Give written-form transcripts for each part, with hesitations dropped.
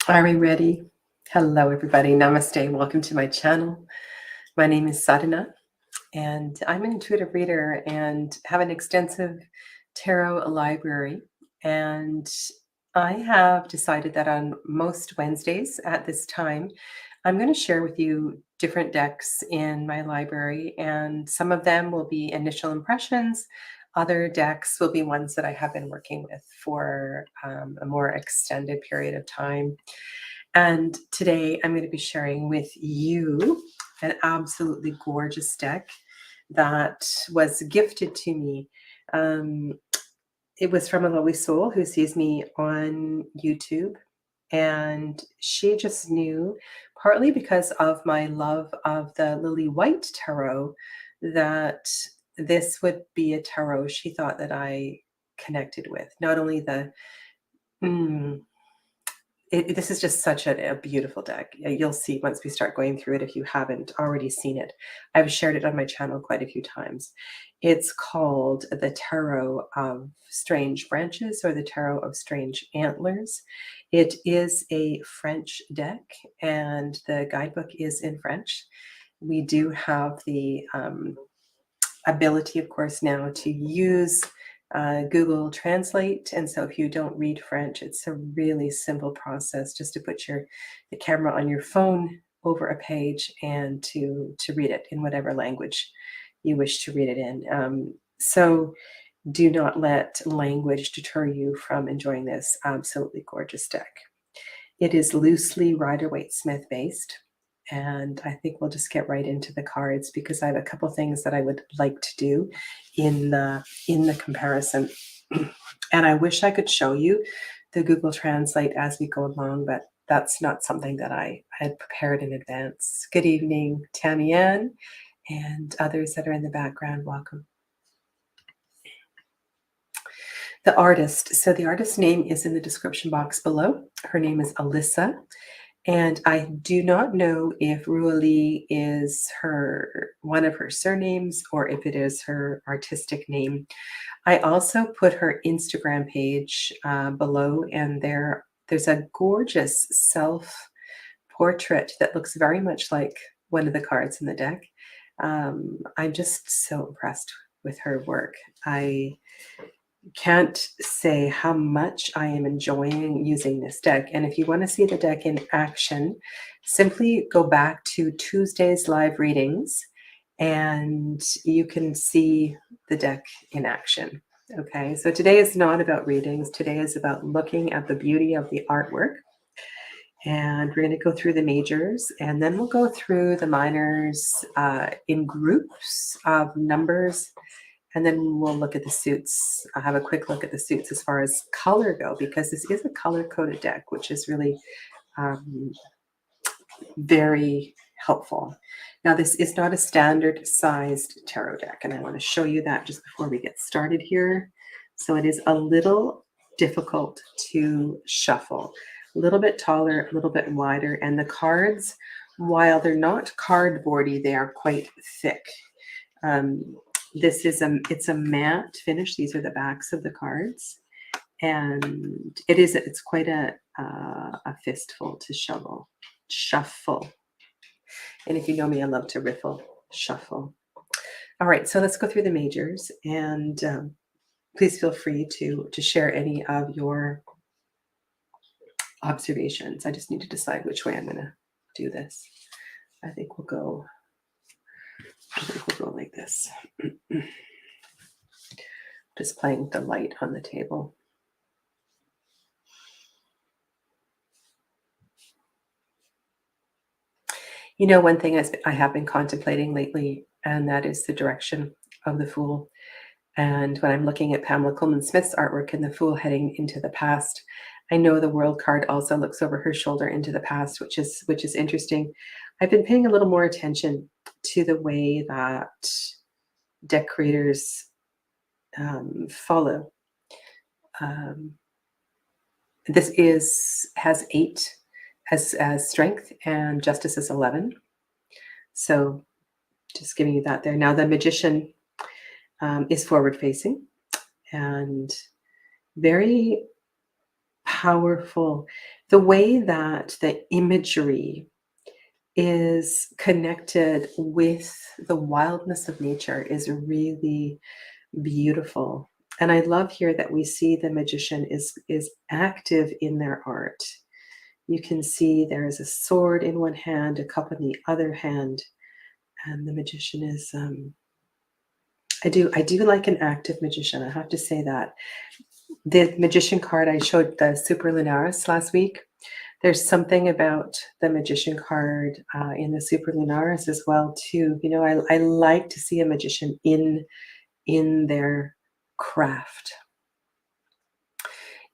Are we ready? Hello, everybody. Namaste. Welcome to my channel. My name is Sadhana, and I'm an intuitive reader and have an extensive tarot library. And I have decided that on most Wednesdays at this time, I'm going to share with you different decks in my library, and some of them will be initial impressions. Other decks will be ones that I have been working with for a more extended period of time. And today I'm going to be sharing with you an absolutely gorgeous deck that was gifted to me. It was from a lovely soul who sees me on YouTube. And she just knew, partly because of my love of the Lily White tarot, that this would be a tarot she thought that I connected with. Not only the this is just such a beautiful deck. You'll see once we start going through it if you haven't already seen it. I've shared it on my channel quite a few times. It's called the Tarot of Strange Branches, or the Tarot of Strange Antlers. It is a French deck, and the guidebook is in French. We do have the ability, of course, now to use Google Translate. And so if you don't read French, it's a really simple process just to put the camera on your phone over a page and to read it in whatever language you wish to read it in. So do not let language deter you from enjoying this absolutely gorgeous deck. It is loosely Rider-Waite-Smith based. And I think we'll just get right into the cards, because I have a couple things that I would like to do in the comparison. And I wish I could show you the Google Translate as we go along, but that's not something that I had prepared in advance. Good evening, Tammy Ann, and others that are in the background. Welcome. The artist. So the artist's name is in the description box below. Her name is Alyssa. And I do not know if Rouxalis is one of her surnames or if it is her artistic name. I also put her Instagram page below, and there's a gorgeous self-portrait that looks very much like one of the cards in the deck. I'm just so impressed with her work. I can't say how much I am enjoying using this deck. And if you want to see the deck in action, simply go back to Tuesday's live readings and you can see the deck in action. Okay, so today is not about readings. Today is about looking at the beauty of the artwork. And we're going to go through the majors, and then we'll go through the minors in groups of numbers. And then we'll look at the suits. I'll have a quick look at the suits as far as color go, because this is a color-coded deck, which is really very helpful. Now, this is not a standard-sized tarot deck, and I want to show you that just before we get started here. So it is a little difficult to shuffle. A little bit taller, a little bit wider, and the cards, while they're not cardboardy, they are quite thick. It's a matte finish. These are the backs of the cards, and it's quite a fistful to shuffle. And if you know me, I love to riffle, shuffle. All right, so let's go through the majors, and please feel free to share any of your observations. I just need to decide which way I'm going to do this. I think we'll go like this. Just playing with the light on the table. You know, one thing I have been contemplating lately, and that is the direction of the Fool. And when I'm looking at Pamela Coleman-Smith's artwork in the Fool heading into the past, I know the World card also looks over her shoulder into the past, which is interesting. I've been paying a little more attention to the way that deck creators follow. This has 8 as strength, and justice is 11. So just giving you that there. Now the Magician is forward facing and very powerful. The way that the imagery is connected with the wildness of nature is really beautiful. And I love here that we see the magician is active in their art. You can see there is a sword in one hand, a cup in the other hand, and the magician is I do like an active magician. I have to say that. The magician card I showed the Superlunaris last week. There's something about the magician card in the Superlunaris as well too. You know, I like to see a magician in their craft.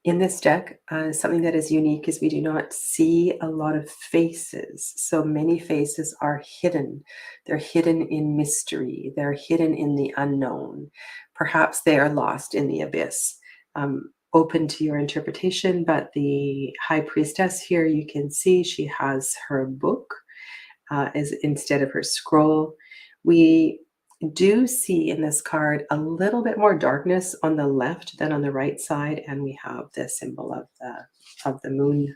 In this deck, something that is unique is we do not see a lot of faces. So many faces are hidden. They're hidden in mystery. They're hidden in the unknown. Perhaps they are lost in the abyss. Open to your interpretation, but the High Priestess here, you can see she has her book as instead of her scroll. We do see in this card a little bit more darkness on the left than on the right side, and we have the symbol of the moon.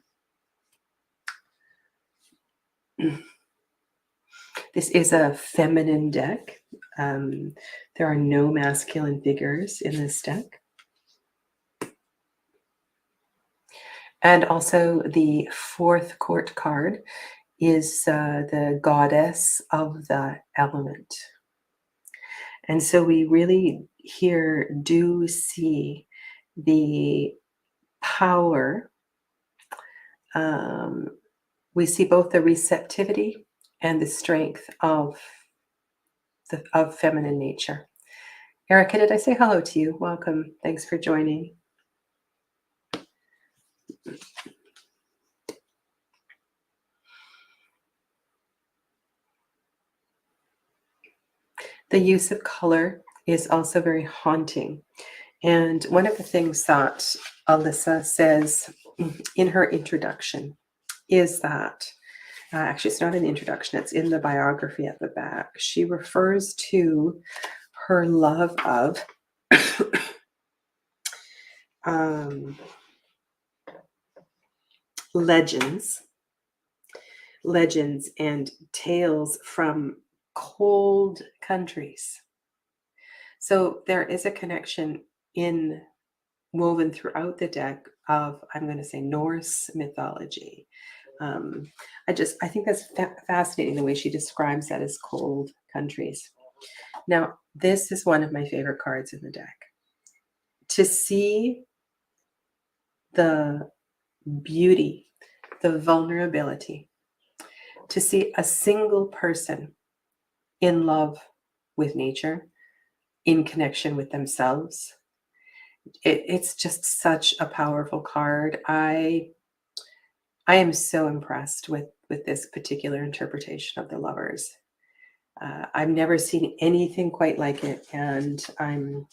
This is a feminine deck. There are no masculine figures in this deck. And also the fourth court card is the goddess of the element. And so we really here do see the power. We see both the receptivity and the strength of feminine nature. Erica, did I say hello to you? Welcome. Thanks for joining. The use of color is also very haunting. And one of the things that Alyssa says in her introduction is that, actually, it's not an introduction, it's in the biography at the back. She refers to her love of legends and tales from cold countries. So there is a connection woven throughout the deck of, I'm going to say, Norse mythology. I think that's fascinating the way she describes that as cold countries. Now, this is one of my favorite cards in the deck. To see the beauty, the vulnerability, to see a single person in love with nature, in connection with themselves. It's just such a powerful card. I am so impressed with this particular interpretation of the Lovers. I've never seen anything quite like it, and I'm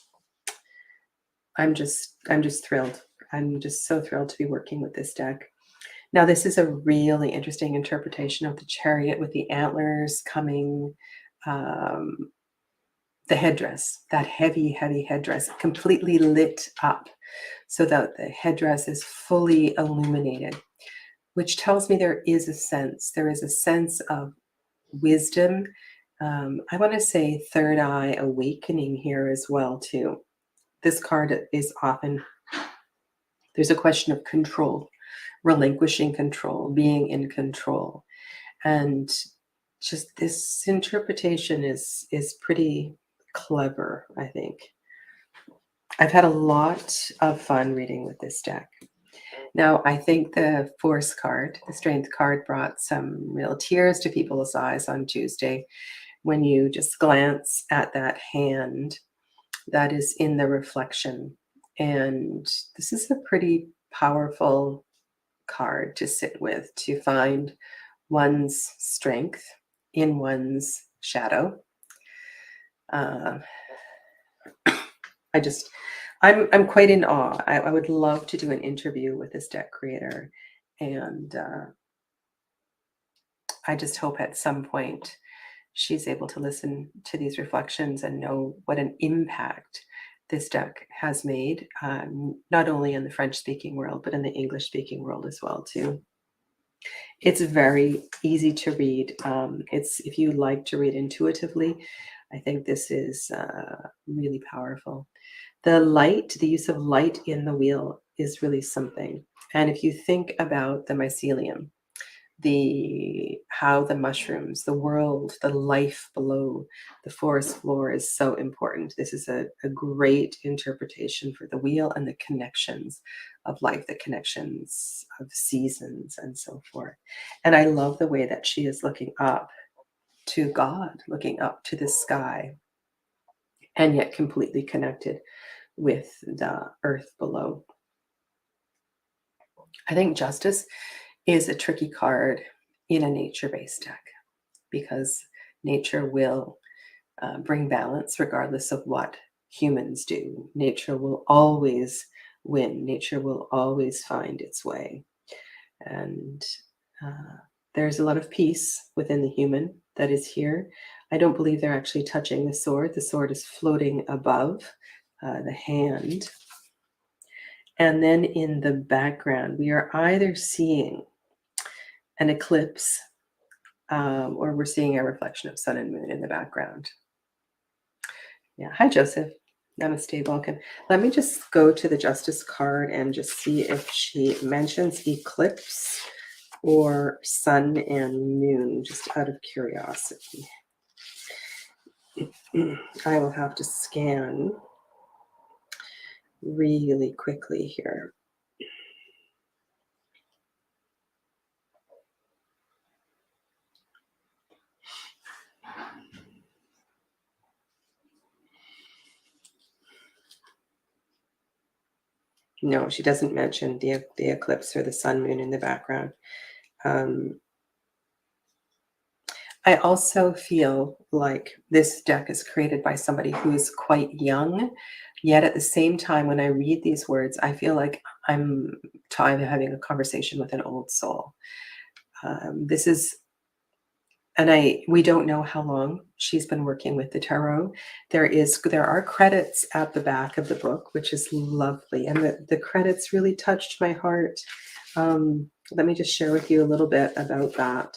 just thrilled. I'm just so thrilled to be working with this deck. Now, this is a really interesting interpretation of the Chariot with the antlers coming, the headdress, that heavy headdress, completely lit up so that the headdress is fully illuminated, which tells me there is a sense of wisdom. I want to say third eye awakening here as well too. This card is often, there's a question of control, relinquishing control, being in control. And just this interpretation is pretty clever, I think. I've had a lot of fun reading with this deck. Now, I think the Force card, the Strength card, brought some real tears to people's eyes on Tuesday when you just glance at that hand that is in the reflection. And this is a pretty powerful card to sit with, to find one's strength in one's shadow. I'm quite in awe. I would love to do an interview with this deck creator, and I just hope at some point she's able to listen to these reflections and know what an impact this deck has made, not only in the French-speaking world, but in the English-speaking world as well too. It's very easy to read. It's if you like to read intuitively, I think this is really powerful. The use of light in the wheel is really something. And if you think about the mycelium, how the mushrooms, the world, the life below the forest floor is so important. This is a great interpretation for the wheel and the connections of life, the connections of seasons and so forth. And I love the way that she is looking up to God, looking up to the sky, and yet completely connected with the earth below. I think justice is a tricky card in a nature-based deck because nature will bring balance regardless of what humans do. Nature will always win. Nature will always find its way. And there's a lot of peace within the human that is here. I don't believe they're actually touching the sword. The sword is floating above the hand. And then in the background, we are either seeing an eclipse or we're seeing a reflection of sun and moon in the background. Yeah. Hi, Joseph. Namaste, Vulcan. Let me just go to the Justice card and just see if she mentions eclipse or sun and moon, just out of curiosity. I will have to scan really quickly here. No, she doesn't mention the eclipse or the sun moon in the background. I also feel like this deck is created by somebody who is quite young, yet at the same time, when I read these words, I feel like I'm having a conversation with an old soul. This is, and we don't know how long she's been working with the tarot. There are credits at the back of the book, which is lovely, and the credits really touched my heart. Let me just share with you a little bit about that.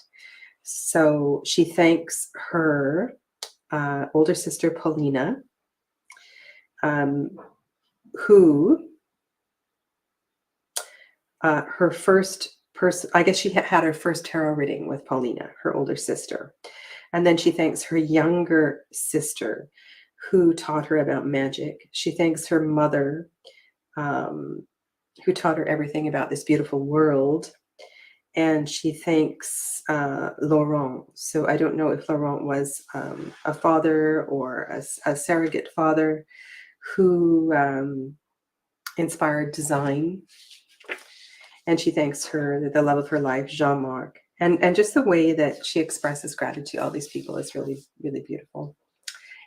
So she thanks her older sister, Paulina, who her first person, I guess she had her first tarot reading with Paulina, her older sister. And then she thanks her younger sister who taught her about magic. She thanks her mother who taught her everything about this beautiful world. And she thanks Laurent. So I don't know if Laurent was a father or a surrogate father who inspired design. And she thanks her, the love of her life, Jean-Marc. And just the way that she expresses gratitude to all these people is really, really beautiful.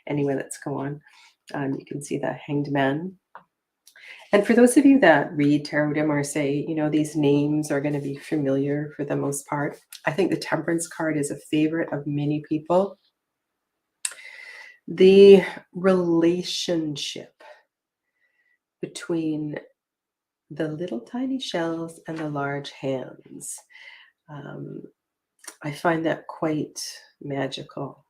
Anyway, let's go on. You can see the Hanged Man. And for those of you that read Tarot de Marseille, you know, these names are going to be familiar for the most part. I think the Temperance card is a favorite of many people. The relationship between the little tiny shells and the large hands. I find that quite magical.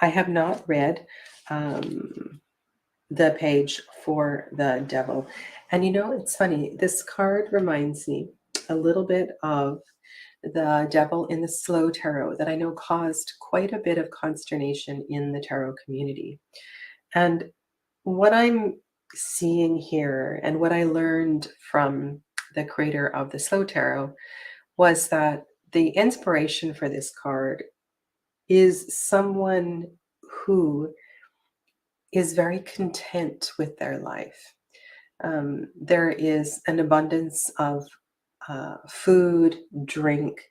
I have not read the page for the devil. And you know, it's funny, this card reminds me a little bit of the devil in the slow tarot that I know caused quite a bit of consternation in the tarot community. And what I'm seeing here and what I learned from the creator of the slow tarot was that the inspiration for this card is someone who is very content with their life. There is an abundance of food, drink,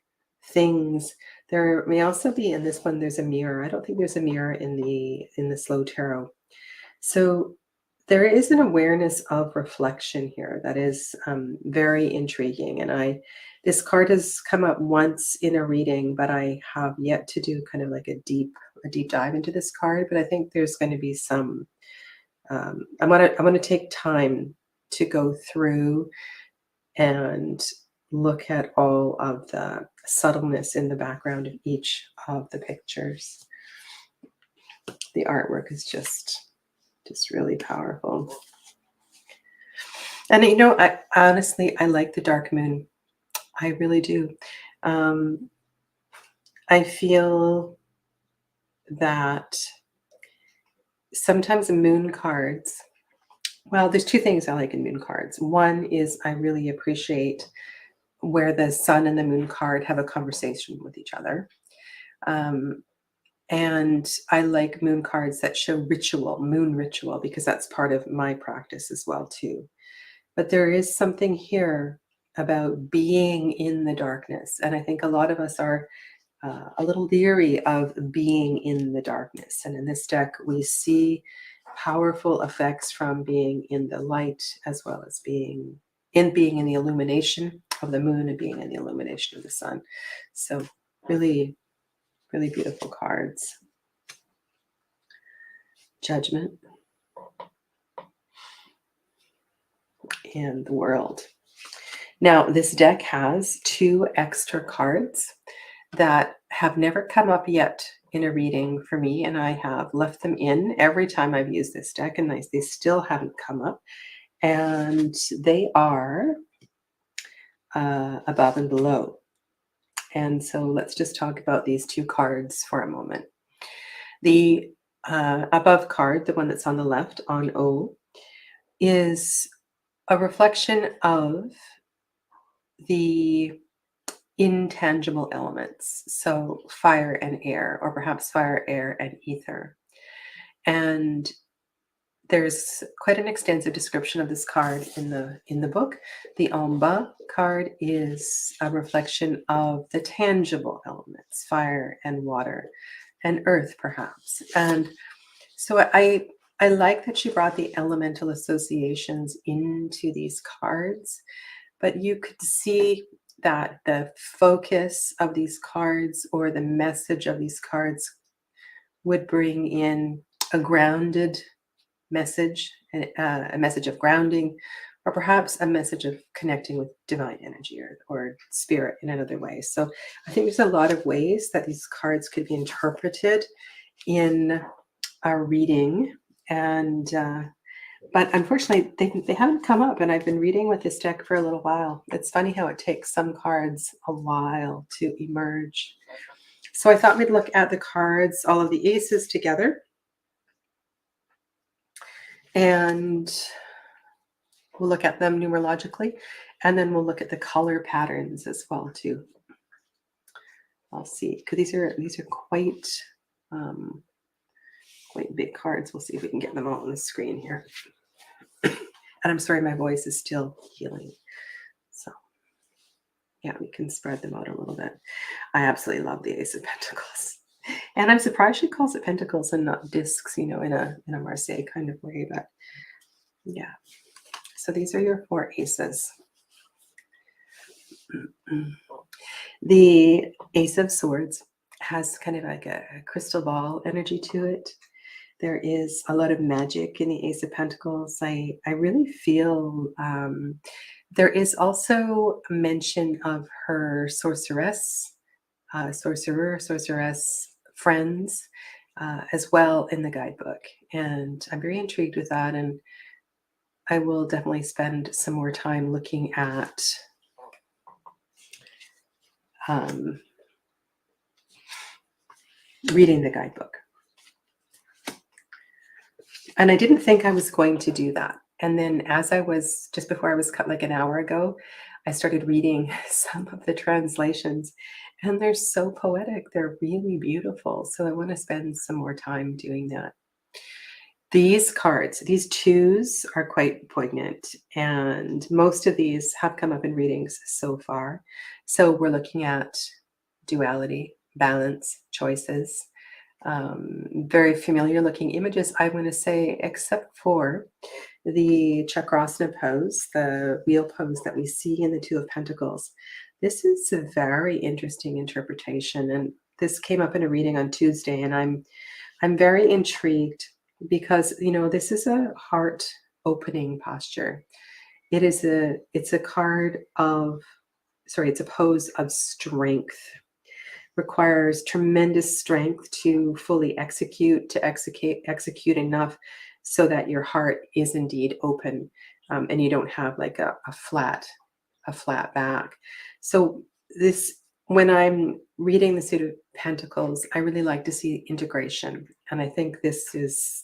things. There may also be in this one, there's a mirror. I don't think there's a mirror in the slow tarot. So there is an awareness of reflection here that is very intriguing. And I This card has come up once in a reading, but I have yet to do kind of like a deep dive into this card. But I think there's going to be some. I want to take time to go through and look at all of the subtleness in the background of each of the pictures. The artwork is just really powerful. And I honestly, I like the dark moon. I really do. I feel that sometimes moon cards, well, there's two things I like in moon cards. One is I really appreciate where the sun and the moon card have a conversation with each other. And I like moon cards that show ritual, moon ritual, because that's part of my practice as well too. But there is something here about being in the darkness. And I think a lot of us are a little leery of being in the darkness. And in this deck, we see powerful effects from being in the light, as well as being in the illumination of the moon and being in the illumination of the sun. So really, really beautiful cards. Judgment and the World. Now, this deck has 2 extra cards that have never come up yet in a reading for me, and I have left them in every time I've used this deck, and they still haven't come up. And they are above and below. And so let's just talk about these 2 cards for a moment. The above card, the one that's on the left on O, is a reflection of the intangible elements, so fire and air, or perhaps fire, air, and ether. And there's quite an extensive description of this card in the book. The en bas card is a reflection of the tangible elements, fire and water and earth, perhaps. And so I like that she brought the elemental associations into these cards, but you could see that the focus of these cards or the message of these cards would bring in a grounded message, a message of grounding, or perhaps a message of connecting with divine energy or spirit in another way. So I think there's a lot of ways that these cards could be interpreted in a reading. And but unfortunately, they haven't come up, and I've been reading with this deck for a little while. It's funny how it takes some cards a while to emerge. So I thought we'd look at the cards, all of the aces together, and we'll look at them numerologically, and then we'll look at the color patterns as well too. I'll see, because these are quite big cards. We'll see if we can get them all on the screen here. And I'm sorry, my voice is still healing. So yeah, we can spread them out a little bit. I absolutely love the Ace of Pentacles. And I'm surprised she calls it pentacles and not discs, in a Marseille kind of way. But yeah. So these are your 4 aces. The Ace of Swords has kind of like a crystal ball energy to it. There is a lot of magic in the Ace of Pentacles. I really feel there is also a mention of her sorceress friends as well in the guidebook. And I'm very intrigued with that. And I will definitely spend some more time looking at reading the guidebook. And I didn't think I was going to do that. And then just before I was cut like an hour ago, I started reading some of the translations, and they're so poetic. They're really beautiful. So I want to spend some more time doing that. These cards, these 2s are quite poignant, and most of these have come up in readings so far. So we're looking at duality, balance, choices, very familiar looking images, I want to say, except for the Chakrasana pose, the wheel pose that we see in the 2 of Pentacles. This is a very interesting interpretation, and this came up in a reading on Tuesday, and I'm very intrigued because, this is a heart opening posture. It's a card of, sorry, it's a pose of strength. Requires tremendous strength to fully execute enough so that your heart is indeed open, and you don't have like a flat back. So this, when I'm reading the Suit of Pentacles, I really like to see integration, and I think this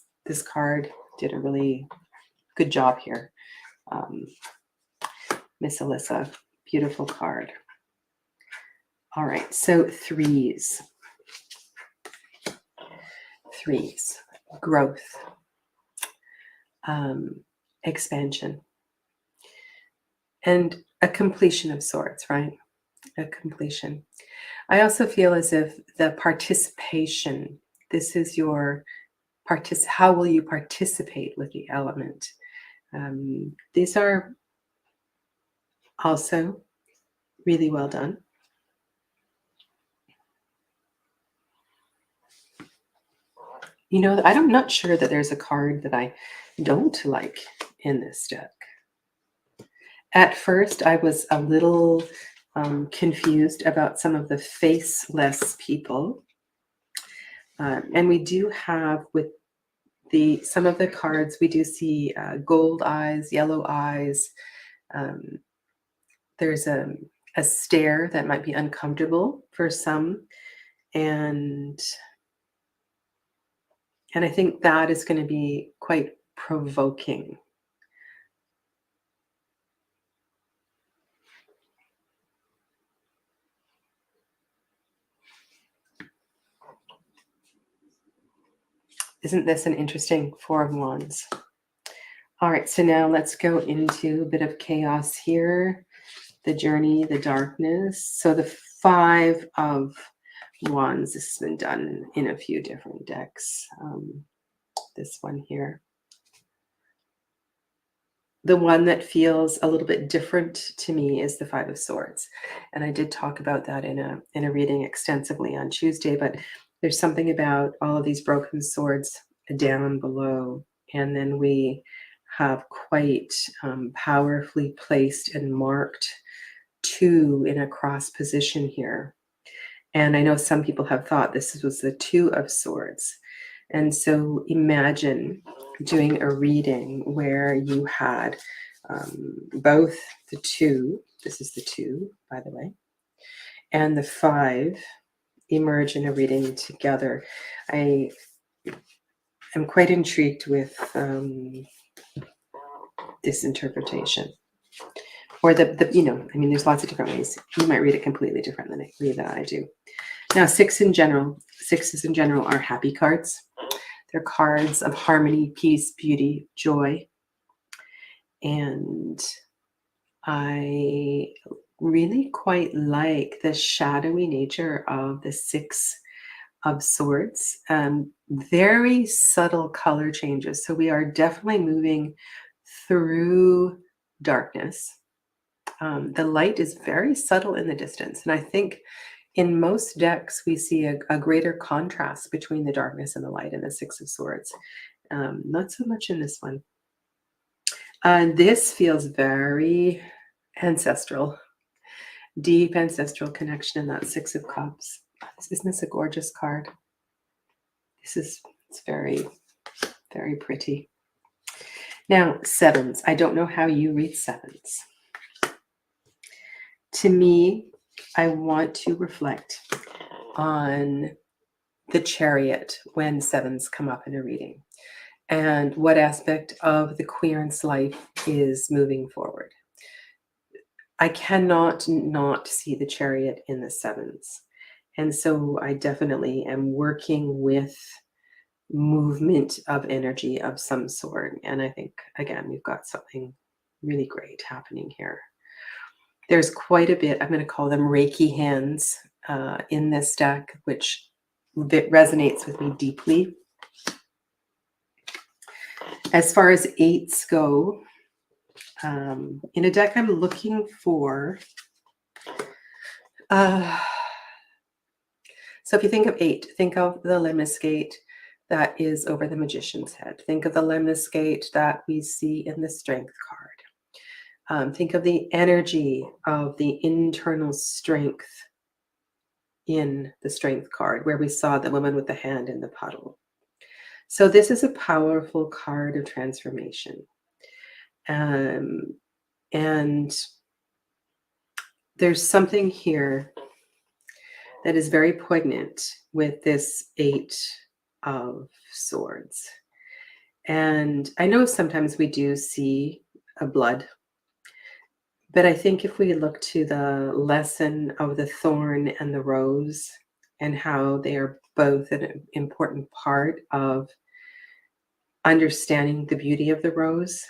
card did a really good job here. Miss Alyssa, beautiful card. All right, so threes, growth, expansion, and a completion of sorts, right? A completion. I also feel as if the participation, this is your how will you participate with the element? These are also really well done. I'm not sure that there's a card that I don't like in this deck. At first, I was a little confused about some of the faceless people. And we do have with some of the cards, we do see gold eyes, yellow eyes. There's a stare that might be uncomfortable for some. And I think that is going to be quite provoking. Isn't this an interesting Four of Wands? All right, so now let's go into a bit of chaos here. The journey, the darkness. So the Five of Wands, this has been done in a few different decks. This one here. The one that feels a little bit different to me is the Five of Swords. And I did talk about that in a reading extensively on Tuesday, but there's something about all of these broken swords down below. And then we have quite powerfully placed and marked two in a cross position here. And I know some people have thought this was the Two of Swords. And so imagine doing a reading where you had both the two, this is the two, by the way, and the five emerge in a reading together. I am quite intrigued with this interpretation. Or there's lots of different ways. You might read it completely different than I do. Now, sixes in general are happy cards. They're cards of harmony, peace, beauty, joy. And I really quite like the shadowy nature of the Six of Swords. Very subtle color changes. So we are definitely moving through darkness. The light is very subtle in the distance. And I think in most decks, we see a greater contrast between the darkness and the light in the Six of Swords. Not so much in this one. This feels very ancestral, deep ancestral connection in that Six of Cups. Isn't this a gorgeous card? It's very, very pretty. Now, sevens. I don't know how you read sevens. To me, I want to reflect on the Chariot when sevens come up in a reading and what aspect of the querent's life is moving forward. I cannot not see the Chariot in the sevens. And so I definitely am working with movement of energy of some sort. And I think, again, we've got something really great happening here. There's quite a bit, I'm going to call them Reiki hands in this deck, which resonates with me deeply. As far as eights go, in a deck I'm looking for Uh, so if you think of 8, think of the lemniscate that is over the magician's head. Think of the lemniscate that we see in the strength card. Think of the energy of the internal strength in the strength card, where we saw the woman with the hand in the puddle. So this is a powerful card of transformation. And there's something here that is very poignant with this 8 of swords. And I know sometimes we do see a blood, but I think if we look to the lesson of the thorn and the rose and how they are both an important part of understanding the beauty of the rose,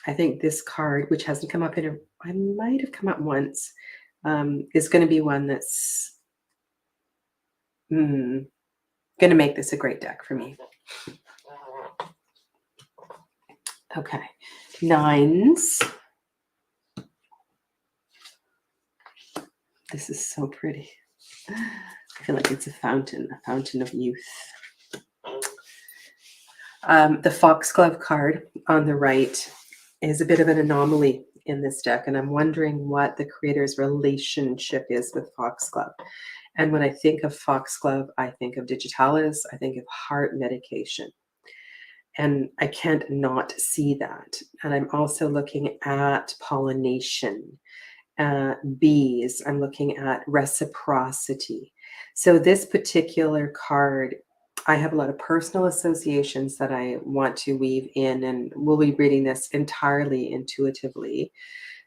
I think this card, which hasn't come up I might have come up once, is going to be one that's going to make this a great deck for me. Okay, 9s. This is so pretty. I feel like it's a fountain of youth. The foxglove card on the right is a bit of an anomaly in this deck, and I'm wondering what the creator's relationship is with foxglove. And when I think of foxglove, I think of digitalis, I think of heart medication. And I can't not see that. And I'm also looking at pollination, bees, I'm looking at reciprocity. So this particular card, I have a lot of personal associations that I want to weave in, and we'll be reading this entirely intuitively.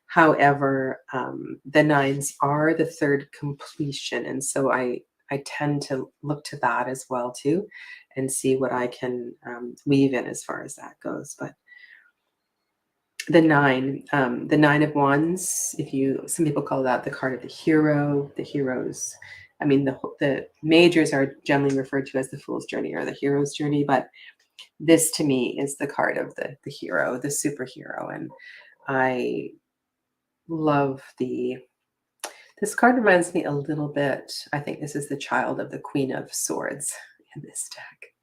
However, the 9s are the third completion, and so I tend to look to that as well too, and see what I can weave in as far as that goes. But the 9 of wands, some people call that the card of the hero, the heroes. I mean, the majors are generally referred to as the fool's journey or the hero's journey, but this to me is the card of the hero, the superhero. And I love this card reminds me a little bit, I think this is the child of the Queen of Swords in this deck.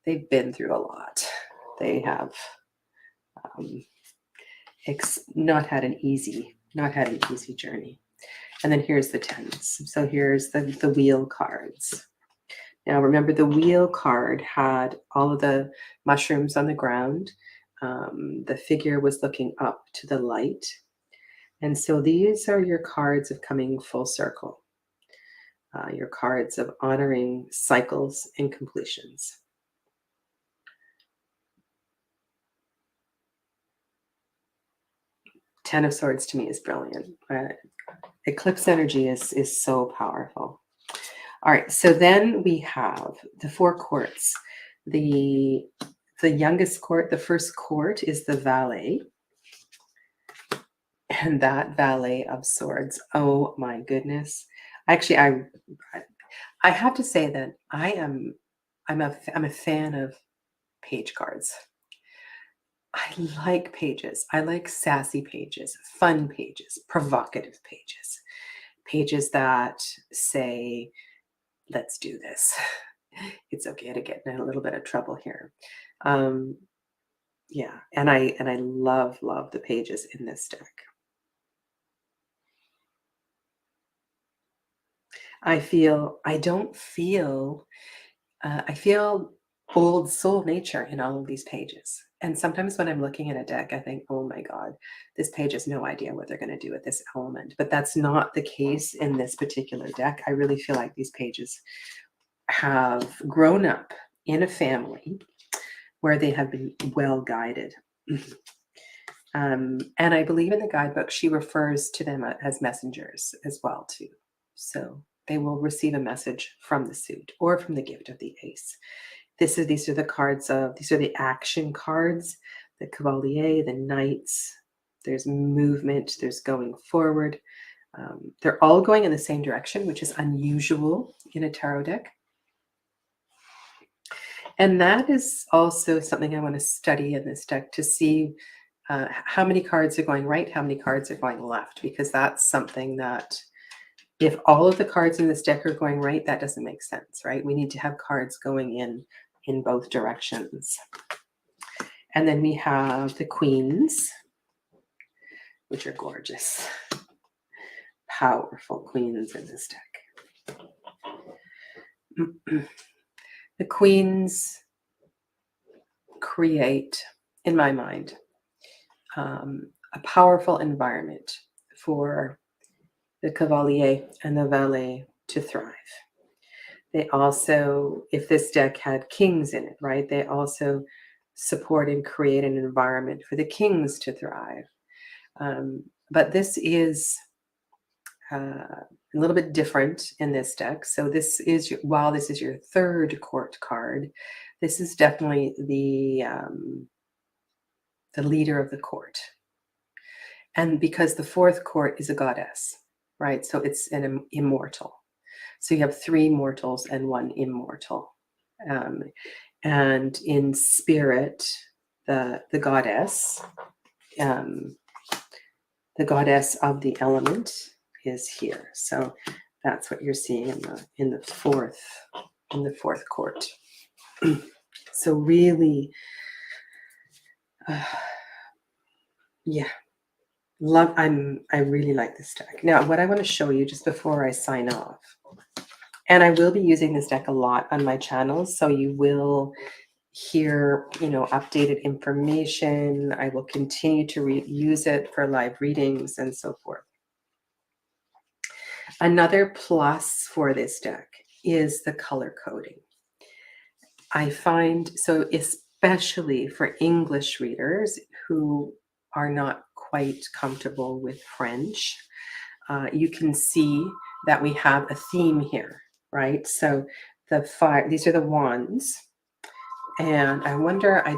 They've been through a lot. They have not had an easy journey. And then here's the 10s. So here's the wheel cards. Now remember, the wheel card had all of the mushrooms on the ground. The figure was looking up to the light. And so these are your cards of coming full circle. Your cards of honoring cycles and completions. Ten of Swords to me is brilliant. Eclipse energy is so powerful. All right, so then we have the 4 courts. The youngest court, the first court, is the valet. And that valet of swords, oh my goodness. Actually, I have to say that I'm a fan of page cards. I like pages. I like sassy pages, fun pages, provocative pages, pages that say, let's do this. It's okay to get in a little bit of trouble here. Yeah, and I love the pages in this deck. I feel old soul nature in all of these pages. And sometimes when I'm looking at a deck, I think, oh my God, this page has no idea what they're going to do with this element. But that's not the case in this particular deck. I really feel like these pages have grown up in a family where they have been well guided. And I believe in the guidebook, she refers to them as messengers as well too. So they will receive a message from the suit or from the gift of the ace. These are the action cards, the Cavalier, the Knights. There's movement, there's going forward. They're all going in the same direction, which is unusual in a tarot deck. And that is also something I want to study in this deck, to see how many cards are going right, how many cards are going left, because that's something that If all of the cards in this deck are going right, that doesn't make sense, right? We need to have cards going in both directions. And then we have the queens, which are gorgeous. Powerful queens in this deck. The queens create, in my mind, a powerful environment for the cavalier and the valet to thrive. They also, if this deck had kings in it, right, they also support and create an environment for the kings to thrive. But this is a little bit different in this deck. So this is, while this is your third court card, this is definitely the leader of the court. And because the fourth court is a goddess, right? So it's an immortal. So you have 3 mortals and 1 immortal. And in spirit, the goddess of the element is here. So that's what you're seeing in the fourth court. So really, yeah, I really like this deck. Now, what I want to show you just before I sign off, and I will be using this deck a lot on my channel, so you will hear, updated information. I will continue to use it for live readings and so forth. Another plus for this deck is the color coding. I find, so especially for English readers who are not quite comfortable with French, you can see that we have a theme here, right? So these are the wands. And I wonder, I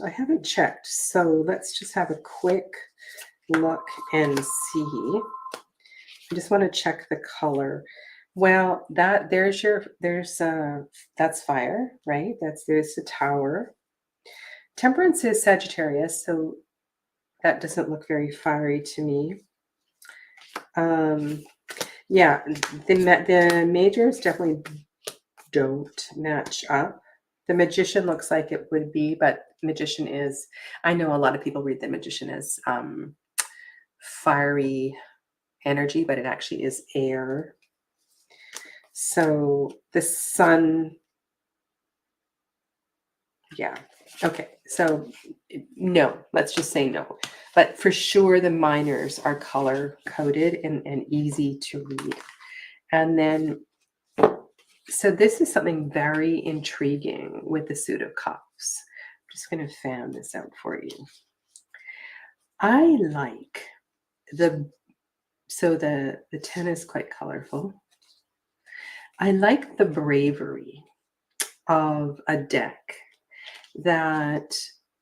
haven't checked. So let's just have a quick look and see. I just want to check the color. Well, that's fire, right? There's the Tower. Temperance is Sagittarius, so that doesn't look very fiery to me. Yeah, the majors definitely don't match up. The Magician looks like it would be, but Magician is, I know a lot of people read the Magician as fiery energy, but it actually is air. So the Sun, yeah, okay. So no, let's just say no. But for sure, the minors are color coded and easy to read. And then, so this is something very intriguing with the Suit of Cups. I'm just going to fan this out for you. I like the 10 is quite colorful. I like the bravery of a deck that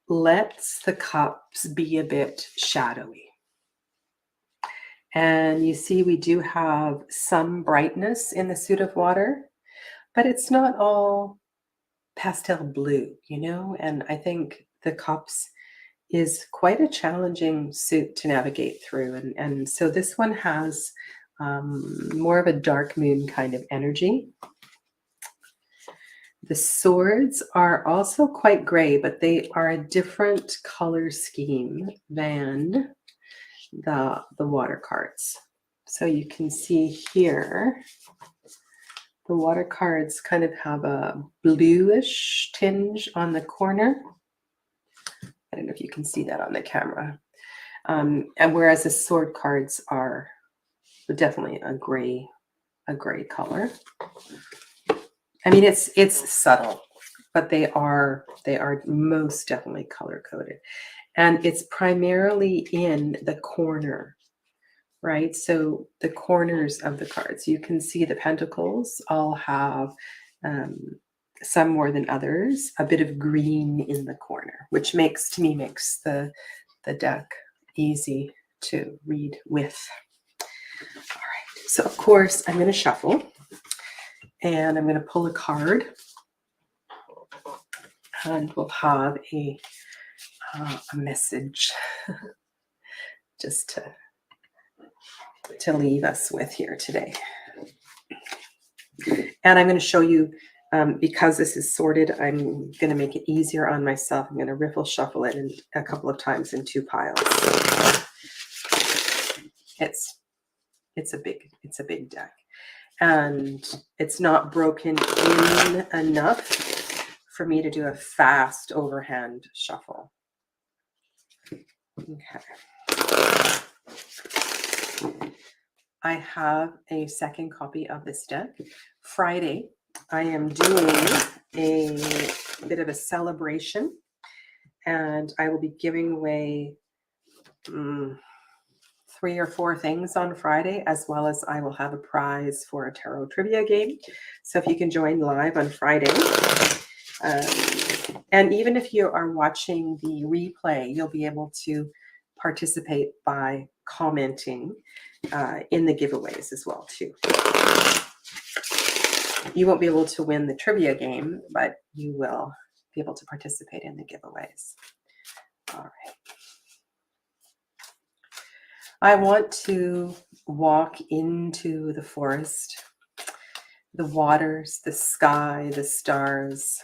lets the cups be a bit shadowy. And you see, we do have some brightness in the Suit of Water, but it's not all pastel blue, and I think the cups is quite a challenging suit to navigate through. And so this one has more of a dark moon kind of energy. The swords are also quite gray, but they are a different color scheme than the water cards. So you can see here, the water cards kind of have a bluish tinge on the corner. I don't know if you can see that on the camera. And whereas the sword cards are definitely a gray color. I mean, it's subtle, but they are most definitely color coded. And it's primarily in the corner, right? So the corners of the cards, you can see the pentacles all have some more than others, a bit of green in the corner, which makes the deck easy to read with. All right, so of course I'm going to shuffle and I'm going to pull a card, and we'll have a message just to to leave us with here today. And I'm going to show you, because this is sorted, I'm going to make it easier on myself. I'm going to riffle shuffle it in a couple of times in 2 piles. It's a big deck, and it's not broken in enough for me to do a fast overhand shuffle. Okay. I have a second copy of this deck. Friday, I am doing a bit of a celebration, and I will be giving away 3 or 4 things on Friday, as well as I will have a prize for a tarot trivia game. So if you can join live on Friday, and even if you are watching the replay, you'll be able to participate by commenting in the giveaways as well too. You won't be able to win the trivia game, but you will be able to participate in the giveaways. All right. I want to walk into the forest, the waters, the sky, the stars,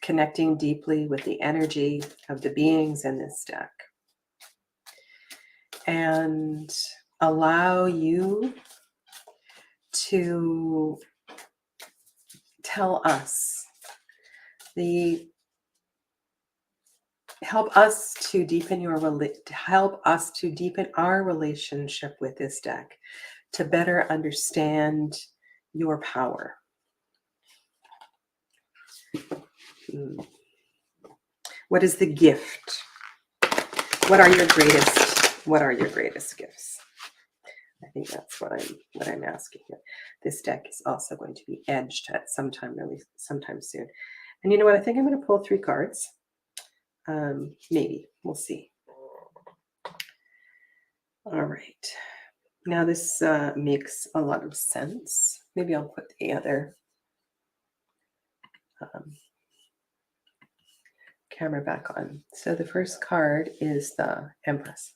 connecting deeply with the energy of the beings in this deck, and allow you to tell us, help us to deepen our relationship with this deck, to better understand your power. What is the gift? What are your greatest gifts? I think that's what I'm asking here. This deck is also going to be edged at sometime soon. And you know what? I think I'm going to pull 3 cards. Maybe. We'll see. All right. Now this makes a lot of sense. Maybe I'll put the other camera back on. So the first card is the Empress.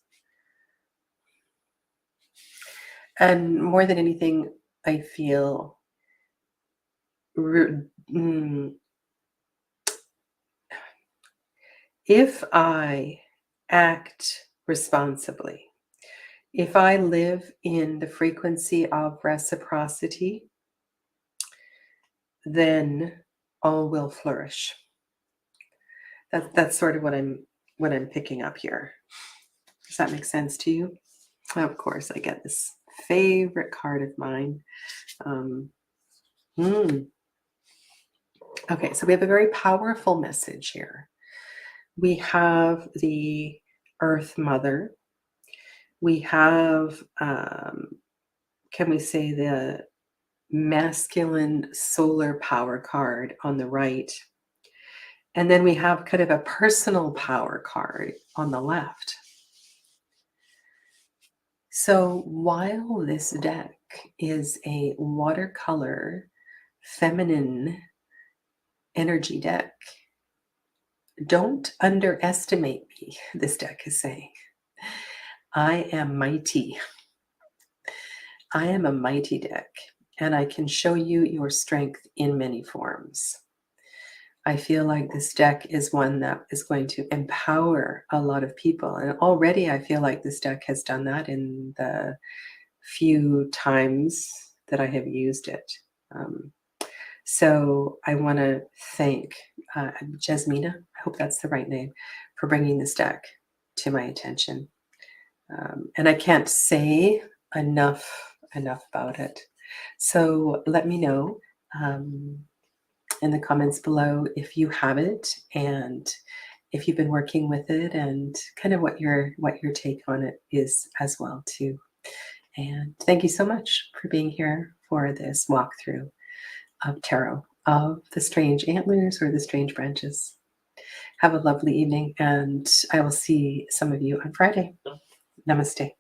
And more than anything, I feel if I act responsibly, if I live in the frequency of reciprocity, then all will flourish. That's sort of what I'm picking up here. Does that make sense to you? Of course, I get this favorite card of mine. Okay, so we have a very powerful message here. We have the Earth Mother. We have, can we say, the masculine solar power card on the right. And then we have kind of a personal power card on the left. So while this deck is a watercolor feminine energy deck, don't underestimate me, this deck is saying. I am mighty. I am a mighty deck, and I can show you your strength in many forms. I feel like this deck is one that is going to empower a lot of people. And already I feel like this deck has done that in the few times that I have used it. So I want to thank Jasmina, I hope that's the right name, for bringing this deck to my attention. And I can't say enough about it. So let me know in the comments below if you have it, and if you've been working with it, and kind of what your take on it is as well too. And thank you so much for being here for this walkthrough of tarot of the strange antlers or the strange branches. Have a lovely evening, and I will see some of you on Friday. Namaste.